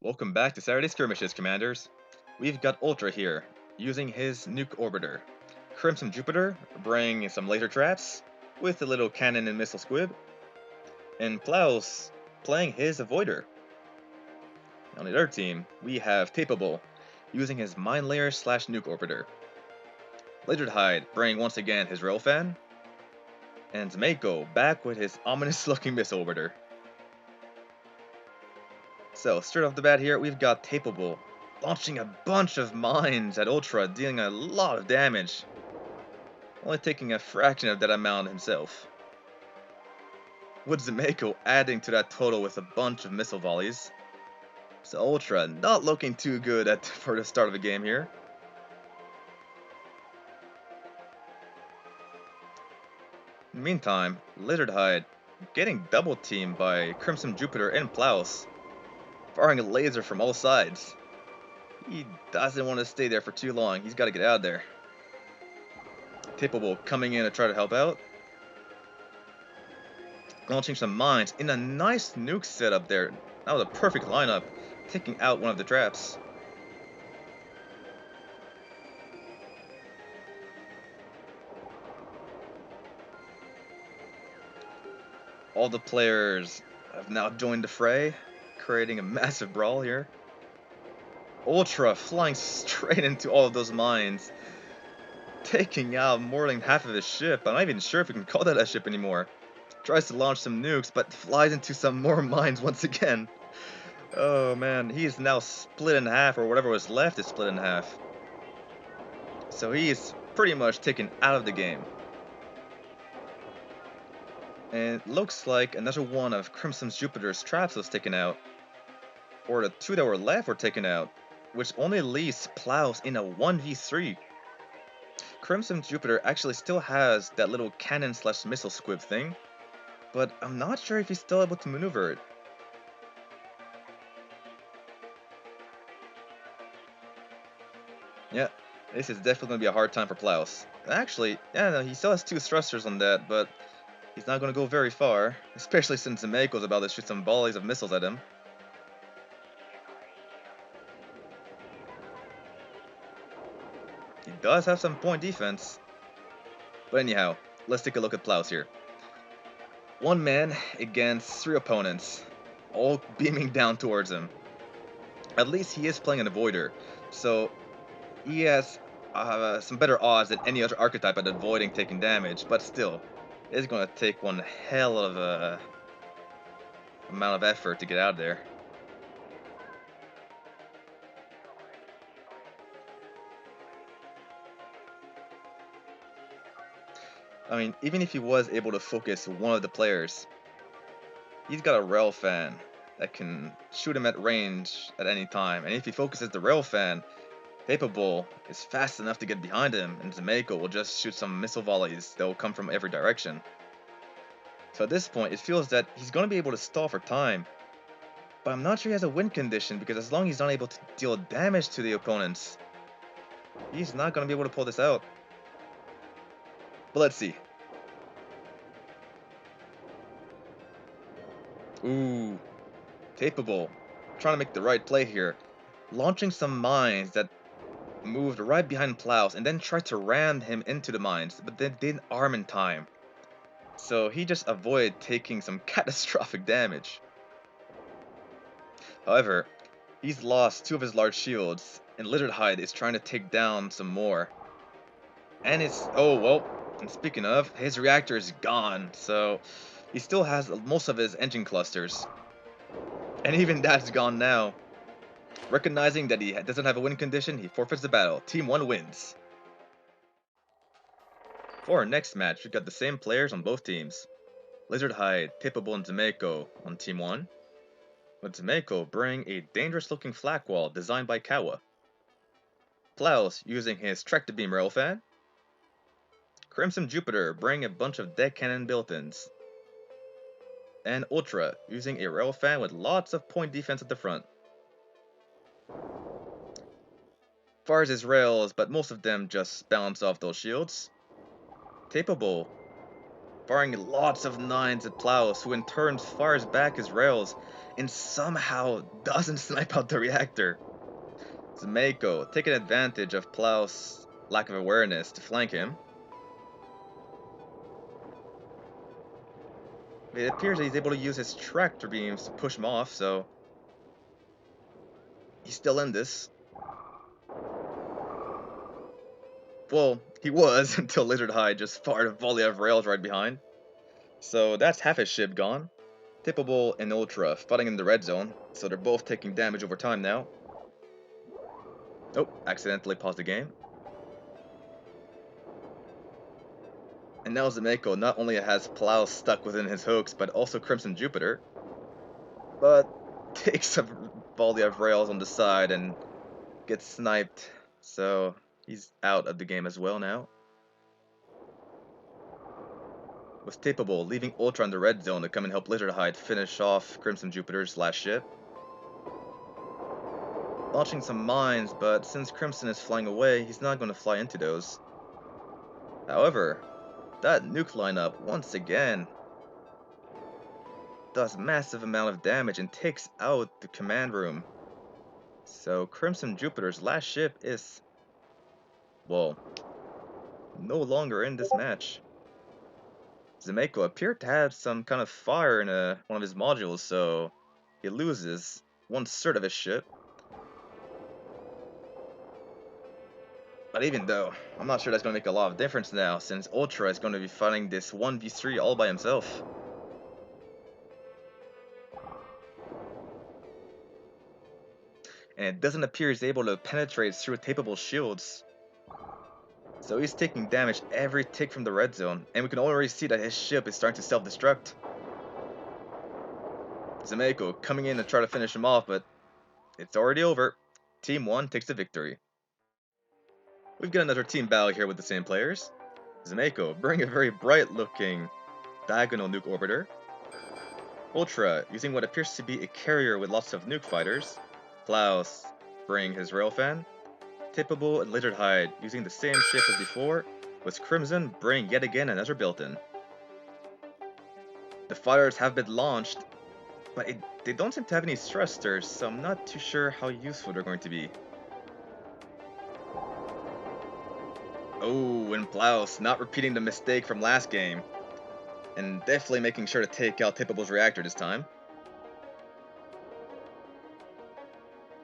Welcome back to Saturday Skirmishes, Commanders. We've got Ultra here, using his nuke orbiter. Crimson Jupiter, bringing some laser traps, with a little cannon and missile squib. And Plaus, playing his avoider. On the other team, we have Tapeable, using his mine layer slash nuke orbiter. Lasered Hide, bringing once again his railfan. And Mako, back with his ominous looking missile orbiter. So, straight off the bat here, we've got Tapeable, launching a bunch of mines at Ultra, dealing a lot of damage, only taking a fraction of that amount himself. With Zemeko adding to that total with a bunch of missile volleys. So Ultra not looking too good for the start of the game here. In the meantime, Lizard Hide getting double teamed by Crimson Jupiter and Plaus, firing a laser from all sides. He doesn't want to stay there for too long, he's got to get out of there. Tapeable coming in to try to help out. Launching some mines in a nice nuke setup there. That was a perfect lineup, taking out one of the traps. All the players have now joined the fray, creating a massive brawl here. Ultra flying straight into all of those mines, taking out more than half of his ship. I'm not even sure if we can call that a ship anymore. Tries to launch some nukes, but flies into some more mines once again. Oh man, he is now split in half, or whatever was left is split in half. So he is pretty much taken out of the game. And it looks like another one of Crimson Jupiter's traps was taken out. Or the two that were left were taken out, which only leaves Plaus in a 1v3. Crimson Jupiter actually still has that little cannon slash missile squib thing, but I'm not sure if he's still able to maneuver it. Yeah, this is definitely going to be a hard time for Plaus. Actually, yeah, no, he still has two thrusters on that, but he's not going to go very far, especially since Zemeko's about to shoot some volleys of missiles at him. He does have some point defense. But anyhow, let's take a look at Plaus here. One man against three opponents, all beaming down towards him. At least he is playing an avoider, so he has some better odds than any other archetype at avoiding taking damage, but still, it's going to take one hell of a amount of effort to get out of there. I mean, even if he was able to focus one of the players, he's got a railfan that can shoot him at range at any time, and if he focuses the railfan, Tapeable is fast enough to get behind him, and Zemeko will just shoot some missile volleys that will come from every direction. So at this point, it feels that he's going to be able to stall for time, but I'm not sure he has a win condition, because as long as he's not able to deal damage to the opponents, he's not going to be able to pull this out. But let's see. Ooh, Tapeable, trying to make the right play here, launching some mines that moved right behind Plaus and then tried to ram him into the mines, but then didn't arm in time. So he just avoided taking some catastrophic damage. However, he's lost two of his large shields, and Lizard Hide is trying to take down some more. And it's, oh well, and speaking of, his reactor is gone, so he still has most of his engine clusters. And even that's gone now. Recognizing that he doesn't have a win condition, he forfeits the battle. Team 1 wins. For our next match, we got the same players on both teams. Lizard Hide, Tapeable, and Zemeko on Team 1. With Zemeko bringing a dangerous looking flak wall designed by Kawa. Plaus using his Track-to-Beam railfan. Crimson Jupiter bringing a bunch of deck cannon built-ins. And Ultra using a railfan with lots of point defense at the front. Fires his rails, but most of them just bounce off those shields. Tapeable firing lots of 9s at Plaus, who in turn fires back his rails, and somehow doesn't snipe out the reactor. Zameko taking advantage of Plaus' lack of awareness to flank him. It appears that he's able to use his tractor beams to push him off, so he's still in this. Well, he was until Lizardhide just fired a volley of rails right behind. So that's half his ship gone. Tippable and Ultra fighting in the red zone, so they're both taking damage over time now. Oh, accidentally paused the game. And now Zameko not only has Plow stuck within his hooks, but also Crimson Jupiter. But takes a volley of rails on the side and gets sniped, so he's out of the game as well now. Was Tapeable, leaving Ultra in the red zone to come and help Lizardhide finish off Crimson Jupiter's last ship. Launching some mines, but since Crimson is flying away, he's not going to fly into those. However, that nuke lineup, once again, does massive amount of damage and takes out the command room. So Crimson Jupiter's last ship is, well, no longer in this match. Zameko appeared to have some kind of fire in one of his modules, so he loses 1/3 of his ship. But even though, I'm not sure that's going to make a lot of difference now, since Ultra is going to be fighting this 1v3 all by himself. And it doesn't appear he's able to penetrate through tapeable shields. So he's taking damage every tick from the red zone, and we can already see that his ship is starting to self-destruct. Zameko coming in to try to finish him off, but it's already over. Team 1 takes the victory. We've got another team battle here with the same players. Zameko bring a very bright looking diagonal nuke orbiter. Ultra using what appears to be a carrier with lots of nuke fighters. Klaus bring his railfan. Tippable and Lizardhide using the same ship as before, with Crimson bring yet again another built-in. The fighters have been launched, but they don't seem to have any thrusters, so I'm not too sure how useful they're going to be. Oh, and Plaus not repeating the mistake from last game, and definitely making sure to take out Tippable's reactor this time.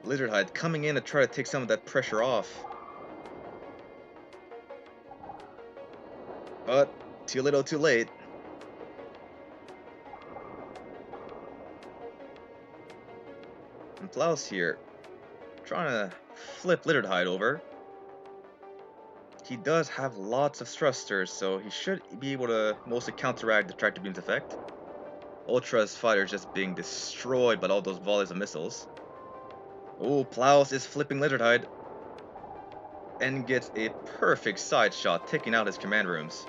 Lizardhide coming in to try to take some of that pressure off. But too little too late. And Plaus here, trying to flip Lizardhide over. He does have lots of thrusters, so he should be able to mostly counteract the tractor beam's effect. Ultra's fighter just being destroyed by all those volleys of missiles. Oh, Plaus is flipping Lizardhide and gets a perfect side shot, taking out his command rooms.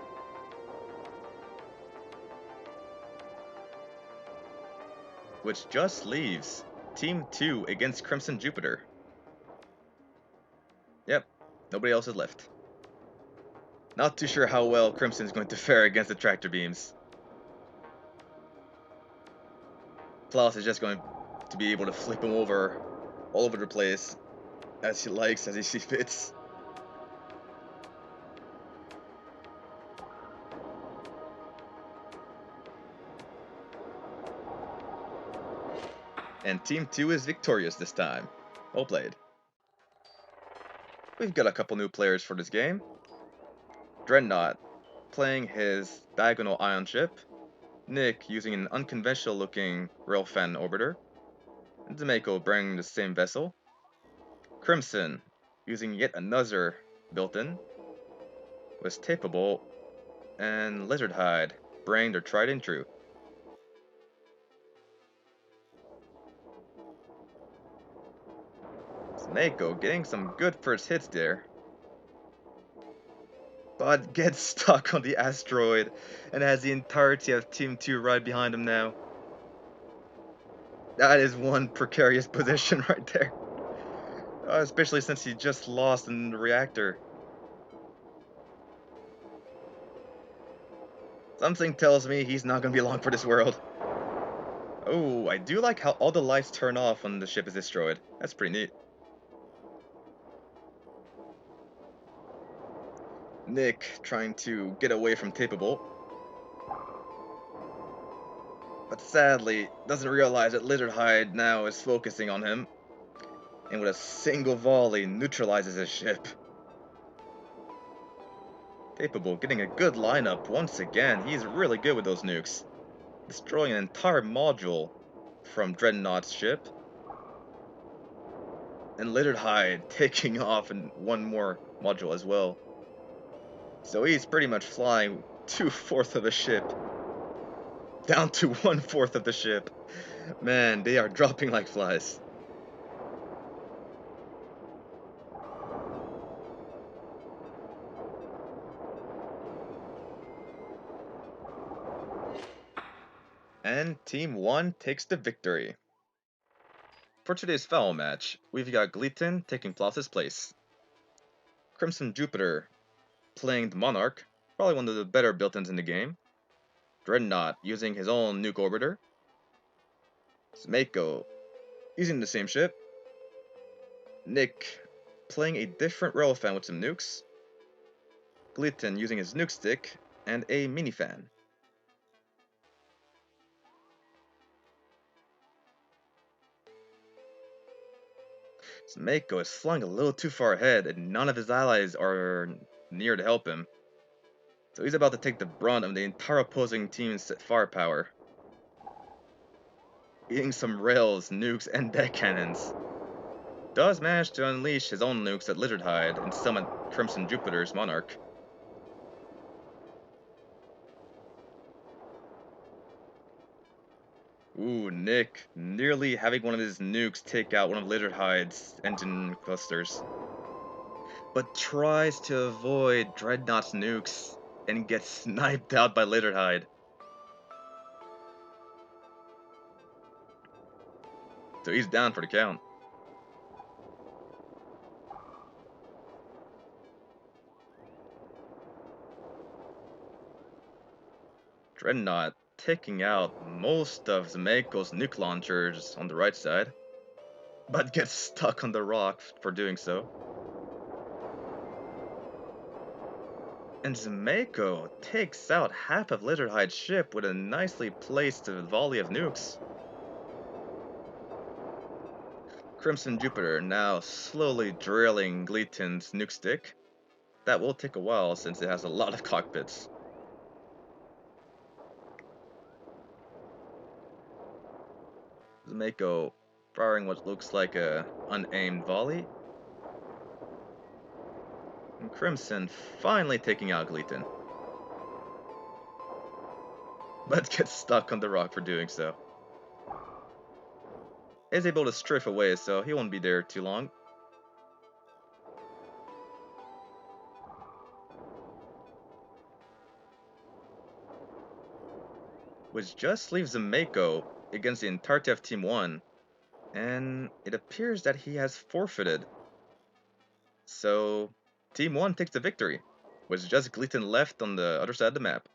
Which just leaves Team 2 against Crimson Jupiter. Yep, nobody else is left. Not too sure how well Crimson is going to fare against the tractor beams. Plaus is just going to be able to flip him over all over the place as he likes, as he sees fits. And Team 2 is victorious this time. Well played. We've got a couple new players for this game. Dreadnought playing his diagonal ion ship. Nick using an unconventional looking railfan orbiter. And Zameko bringing the same vessel. Crimson using yet another built-in. Was Tapeable and Lizardhide bringing their tried and true. Zameko getting some good first hits there, but gets stuck on the asteroid and has the entirety of Team 2 right behind him now. That is one precarious position right there, especially since he just lost in the reactor. It's Something tells me he's not gonna be long for this world. Oh, I do like how all the lights turn off when the ship is destroyed. That's pretty neat. Nick trying to get away from Tapeable, but sadly doesn't realize that Lizardhide now is focusing on him, and with a single volley neutralizes his ship. Tapeable getting a good lineup once again. He's really good with those nukes, destroying an entire module from Dreadnought's ship, and Lizardhide taking off in one more module as well. So he's pretty much flying 2/4 of a ship down to 1/4 of the ship. Man, they are dropping like flies. And Team 1 takes the victory. For today's final match, we've got Gleaton taking Flos's place. Crimson Jupiter playing the Monarch, probably one of the better built-ins in the game. Dreadnought using his own nuke orbiter. Mako using the same ship. Nick playing a different railfan with some nukes. Gleaton using his nuke stick and a minifan. Mako is flying a little too far ahead and none of his allies are near to help him. So he's about to take the brunt of the entire opposing team's firepower. Eating some rails, nukes, and deck cannons. Does manage to unleash his own nukes at Lizardhide and summon Crimson Jupiter's Monarch. Ooh, Nick nearly having one of his nukes take out one of Lizardhide's engine clusters. But tries to avoid Dreadnought's nukes and gets sniped out by Lizardhide. So he's down for the count. Dreadnought taking out most of Zemeiko's nuke launchers on the right side, but gets stuck on the rock for doing so. And Zemeiko takes out half of Lizardhide's ship with a nicely placed volley of nukes. Crimson Jupiter now slowly drilling Gleaton's nuke stick. That will take a while since it has a lot of cockpits. Zemeiko firing what looks like a unaimed volley. And Crimson finally taking out Gleaton. But gets stuck on the rock for doing so. Is able to strafe away, so he won't be there too long. Which just leaves Zemeiko against the entirety of Team 1. And it appears that he has forfeited. So Team 1 takes the victory, with just Gleaton left on the other side of the map.